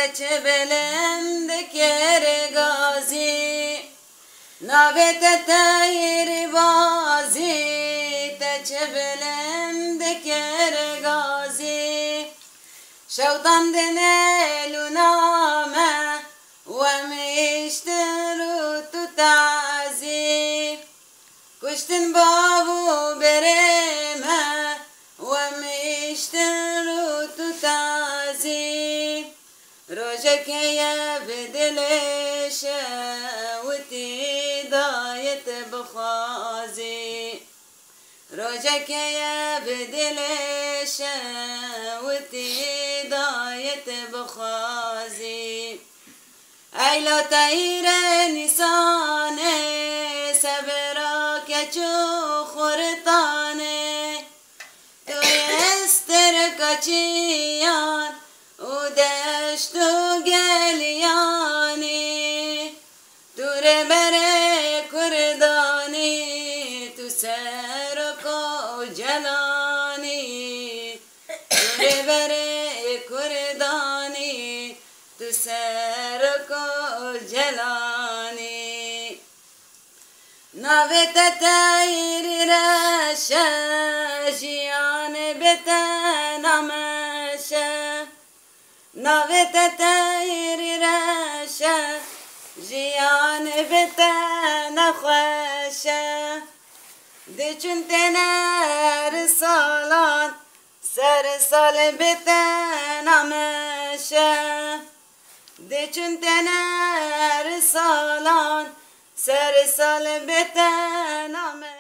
چه بلند کر گازی نابت تایر بازی چه بلند کر گازی شوطان دنیلو نامه و میشترو تو تعزی کشتن بابو برمه و میشترو تو تعزی روزك يا بدلش وتي ضايت بخازي روزك يا بدلش وتي ضايت بخازي اي لو طير نسانه سبراك چو خرطانه تو استركچيان ودشت و گلیانی دور بره کردانی تو سرک و جلانی دور بره کردانی تو سرک و جلانی نویت تایر رشه جیان بتنامشه نویت تایر رشه جیان بتن خوشه دی چون تنر سالان سر سال بتن آمشه دی چون تنر سالان سر سال بتن آمشه